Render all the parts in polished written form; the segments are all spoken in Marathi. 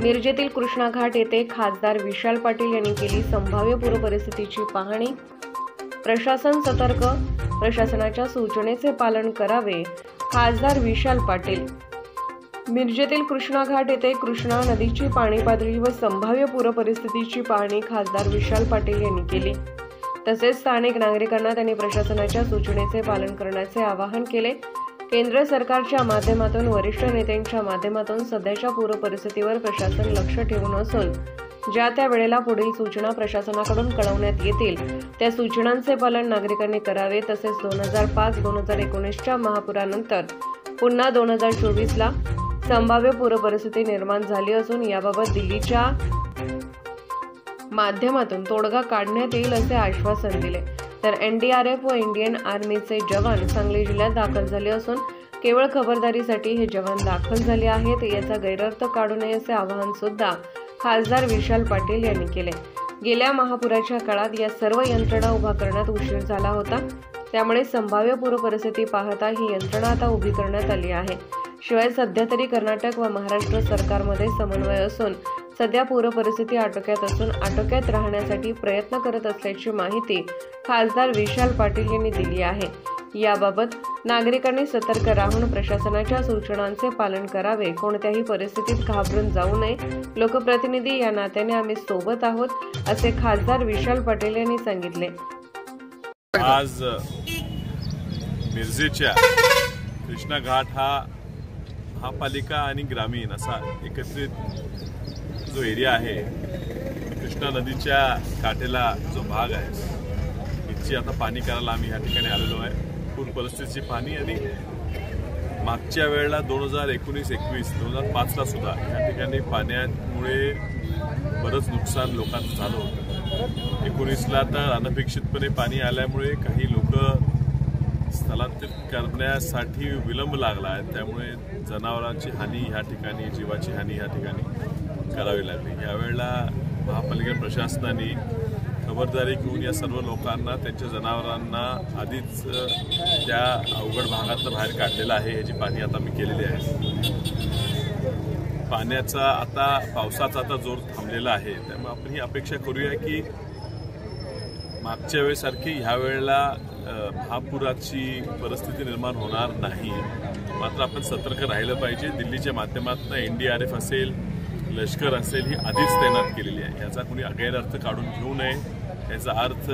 मिरजेतील कृष्णा घाट येथे खासदार विशाल पाटील यांनी केली संभाव्य पूरपरिस्थितीची पाहणी। प्रशासन सतर्क, प्रशासनाच्या सूचनेचे पालन करावे, खासदार विशाल पाटील। मिरजेतील कृष्णा घाट येथे कृष्णा नदीची पाणी पातळी व संभाव्य पूरपरिस्थितीची पाहणी खासदार विशाल पाटील यांनी केली। तसेच स्थानिक नागरिकांना त्यांनी प्रशासनाच्या सूचनेचे पालन करण्याचे आवाहन केले। केंद्र सरकारच्या माध्यमातून वरिष्ठ नेत्यांच्या माध्यमातून सध्याच्या पूरपरिस्थितीवर प्रशासन लक्ष ठेवून असून ज्या त्या वेळेला पुढील सूचना प्रशासनाकडून कळवण्यात येतील त्या सूचनांचे पालन नागरिकांनी करावे। तसेच 2005-2019च्या महापुरानंतर पुन्हा 2024ला संभाव्य पूरपरिस्थिती निर्माण झाली असून याबाबत दिल्लीच्या माध्यमातून तोडगा काढण्यात येईल असे आश्वासन दिले। तर एनडीआरएफ व इंडियन आर्मीचे जवान सांगली जिल्ह्यात दाखल झाले असून केवळ खबरदारीसाठी हे जवान दाखल झाले आहेत, याचा गैरअर्थ काढू नये असे आवाहन सुद्धा खासदार विशाल पाटील यांनी केले। गेल्या महापुराच्या काळात या सर्व यंत्रणा उभा करण्यात उशीर झाला होता, त्यामुळे संभाव्य पूरपरिस्थिती पाहता ही यंत्रणा आता उभी करण्यात आली आहे। शिवाय सध्या तरी कर्नाटक व महाराष्ट्र सरकारमध्ये समन्वय असून सध्या पूरपरिस्थिती आटोक्यात राहण्यासाठी प्रयत्न करत असल्याची माहिती खासदार विशाल पाटील यांनी दिली आहे। याबाबत नागरिकांनी सतर्क राहून प्रशासनाच्या सूचनांचे पालन करावे, कोणत्याही परिस्थितीत घाबरून जाऊ नये। लोकप्रतिनिधी या नात्याने आम्ही सोबत आहोत असे खासदार विशाल पाटील यांनी सांगितले। आज मिरजेच्या कृष्णा घाट हा महापालिका आणि ग्रामीण असा एकत्रित जो एरिया आहे, कृष्णा नदीच्या काठेला जो भाग आहे, इथची आता पाणी करायला आम्ही या ठिकाणी आलेलो आहे। पूर परिस्थितीची पाणी आणि मागच्या वेळेला 2019-21 2005ला सुद्धा या ठिकाणी पाण्यामुळे बरंच नुकसान लोकांचं झालं होतं। 19ला तर अनपेक्षितपणे पाणी आल्यामुळे काही लोक स्थलांतरित करण्यासाठी विलंब लागला आहे, त्यामुळे जनावरांची हानी या ठिकाणी, जीवाची हानी या ठिकाणी करावी लागली। यावेळेला महापालिका प्रशासनाने खबरदारी घेऊन या सर्व लोकांना, त्यांच्या जनावरांना आधीच त्या अवघड भागातून बाहेर काढलेलं आहे। याची पाहणी आता मी केलेली आहे। पाण्याचा आता पावसाचा आता जोर थांबलेला आहे, त्यामुळे आपण ही अपेक्षा करूया की मागच्या वेळेसारखी ह्या वेळेला महापुराची परिस्थिती निर्माण होणार नाही। मात्र आपण सतर्क राहिलं पाहिजे। दिल्लीच्या माध्यमातून एनडीआरएफ असेल, लष्कर असेल ही आधीच तैनात केलेली आहे। याचा कोणी गैरअर्थ काढून घेऊ नये। याचा अर्थ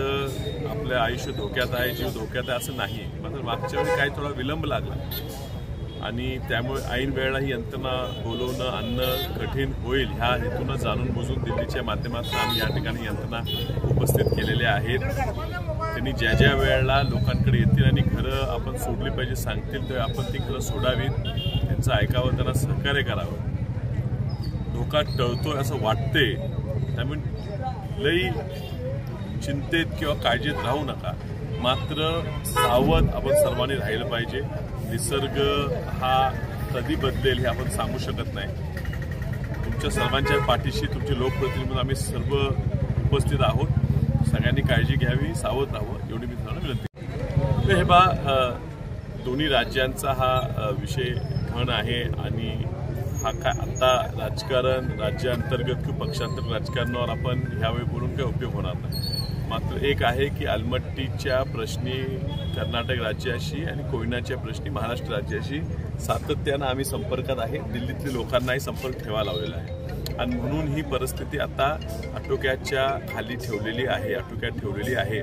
आपलं आयुष्य धोक्यात आहे, जीव धोक्यात आहे असं नाही। मात्र मागच्या वेळी काही थोडा विलंब लागला आणि त्यामुळे ऐन वेळेला ही यंत्रणा बोलवणं आणणं कठीण होईल, ह्या हेतून जाणून बुजून दिल्लीच्या माध्यमातून आम्ही या ठिकाणी यंत्रणा उपस्थित केलेल्या आहेत। त्यांनी ज्या ज्या वेळेला लोकांकडे येतील आणि घरं आपण सोडली पाहिजे सांगतील तर आपण ती घरं सोडावीत, त्यांचं ऐकावं, त्यांना सहकार्य करावं। धोका टळतोय असं वाटते, त्यामुळे लई चिंतेत किंवा काळजीत राहू नका। मात्र सावध आपण सर्वांनी राहिलं पाहिजे। निसर्ग हा कधी बदलेल हे आपण सांगू शकत नाही। तुमच्या सर्वांच्या पाठीशी तुमचे लोकप्रतिनिधी म्हणून आम्ही सर्व उपस्थित आहोत। सगळ्यांनी काळजी घ्यावी, सावध राहावं एवढी मी तुम्हाला विनंती। हे बा दोन्ही राज्यांचा हा विषय घन आहे आणि हा काय आता राजकारण, राज्यांतर्गत किंवा पक्षांतर्गत राजकारणावर आपण ह्यावेळी बोलून काही उपयोग होणार नाही। मात्र एक आहे की अलमट्टीच्या प्रश्नी कर्नाटक राज्याशी आणि कोयनाच्या प्रश्नी महाराष्ट्र राज्याशी सातत्यानं आम्ही संपर्कात आहे। दिल्लीतल्या लोकांनाही संपर्क ठेवायला लावलेला आहे आणि म्हणून ही परिस्थिती आता आटोक्याच्या खाली ठेवलेली आहे,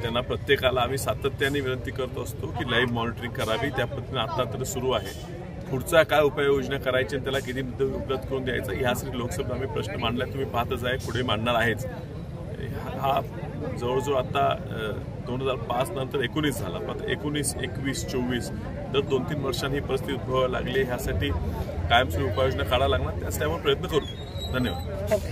त्यांना प्रत्येकाला आम्ही सातत्याने विनंती करत असतो की लाईव्ह मॉनिटरिंग करावी। त्या पद्धतीने आता तर सुरू आहे। पुढचा काय उपाययोजना करायची, त्याला किती मुद्दे उपलब्ध करून द्यायचा ह्यासाठी लोकसभेत आम्ही प्रश्न मांडला, तुम्ही पाहतच आहे, पुढे मांडणार आहेच। हा जवळजवळ आता 2005 नंतर 19 झाला, आता 19, 21, 24 दर 2-3 वर्षांनी ही परिस्थिती उद्भवायला लागली। ह्यासाठी कायमस्वरूपी उपाययोजना काढायला लागणार, त्याच त्यामुळे प्रयत्न करू। धन्यवाद।